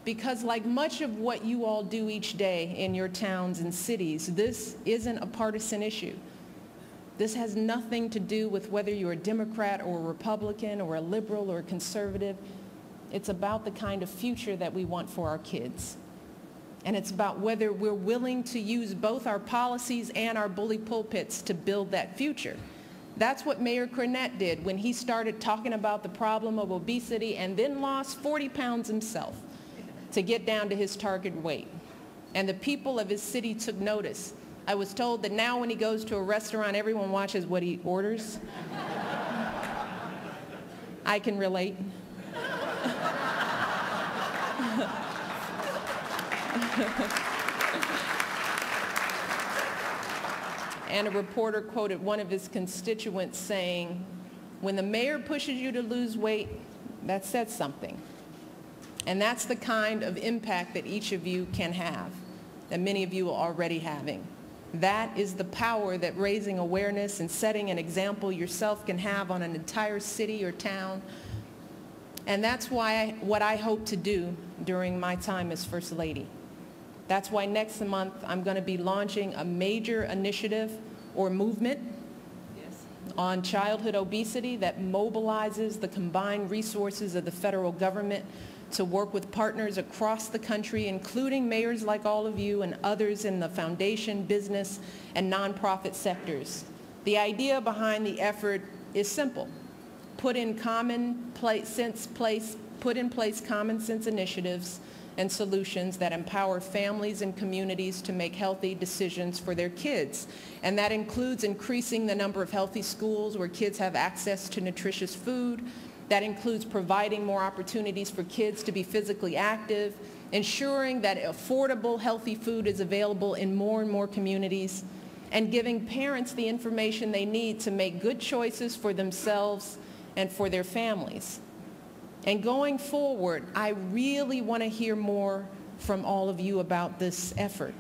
Because like much of what you all do each day in your towns and cities, this isn't a partisan issue. This has nothing to do with whether you're a Democrat or a Republican or a liberal or a conservative. It's about the kind of future that we want for our kids. And it's about whether we're willing to use both our policies and our bully pulpits to build that future. That's what Mayor Cornett did when he started talking about the problem of obesity and then lost 40 pounds himself to get down to his target weight. And the people of his city took notice. I was told that now when he goes to a restaurant, everyone watches what he orders. I can relate. And a reporter quoted one of his constituents saying, when the mayor pushes you to lose weight, that says something. And that's the kind of impact that each of you can have, that many of you are already having. That is the power that raising awareness and setting an example yourself can have on an entire city or town. And that's what I hope to do during my time as First Lady. That's why next month I'm going to be launching a major initiative or movement on childhood obesity that mobilizes the combined resources of the federal government to work with partners across the country, including mayors like all of you and others in the foundation, business, and nonprofit sectors. The idea behind the effort is simple. Put in place common sense initiatives and solutions that empower families and communities to make healthy decisions for their kids. And that includes increasing the number of healthy schools where kids have access to nutritious food. That includes providing more opportunities for kids to be physically active, ensuring that affordable, healthy food is available in more and more communities, and giving parents the information they need to make good choices for themselves and for their families. And going forward, I really want to hear more from all of you about this effort.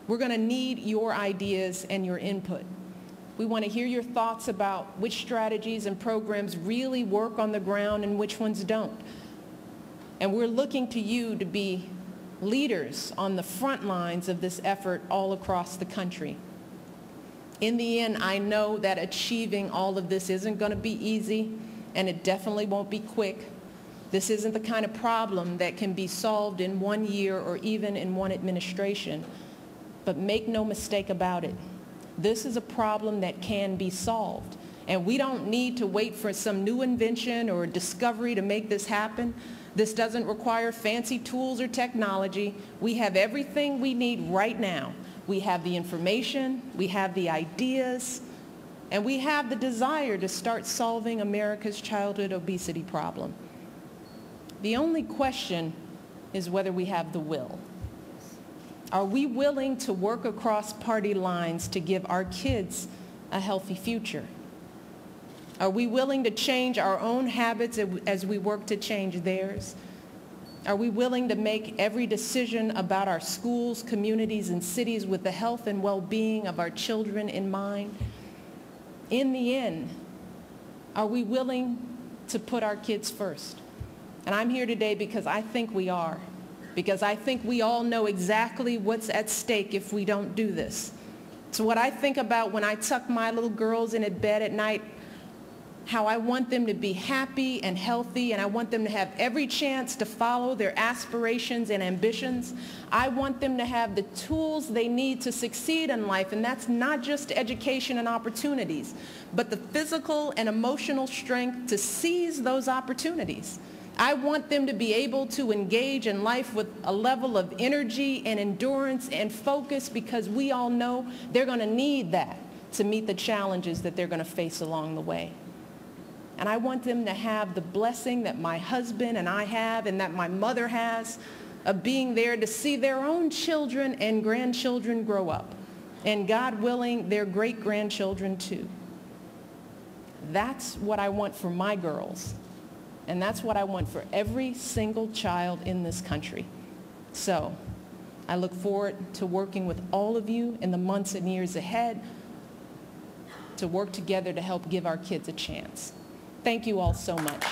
We're going to need your ideas and your input. We want to hear your thoughts about which strategies and programs really work on the ground and which ones don't. And we're looking to you to be leaders on the front lines of this effort all across the country. In the end, I know that achieving all of this isn't going to be easy, and it definitely won't be quick. This isn't the kind of problem that can be solved in 1 year or even in one administration. But make no mistake about it. This is a problem that can be solved. And we don't need to wait for some new invention or discovery to make this happen. This doesn't require fancy tools or technology. We have everything we need right now. We have the information, we have the ideas, and we have the desire to start solving America's childhood obesity problem. The only question is whether we have the will. Are we willing to work across party lines to give our kids a healthy future? Are we willing to change our own habits as we work to change theirs? Are we willing to make every decision about our schools, communities, and cities with the health and well-being of our children in mind? In the end, are we willing to put our kids first? And I'm here today because I think we are. Because I think we all know exactly what's at stake if we don't do this. So what I think about when I tuck my little girls in at bed at night, how I want them to be happy and healthy, and I want them to have every chance to follow their aspirations and ambitions. I want them to have the tools they need to succeed in life, and that's not just education and opportunities, but the physical and emotional strength to seize those opportunities. I want them to be able to engage in life with a level of energy and endurance and focus, because we all know they're going to need that to meet the challenges that they're going to face along the way. And I want them to have the blessing that my husband and I have and that my mother has of being there to see their own children and grandchildren grow up. And God willing, their great-grandchildren too. That's what I want for my girls. And that's what I want for every single child in this country. So I look forward to working with all of you in the months and years ahead to work together to help give our kids a chance. Thank you all so much.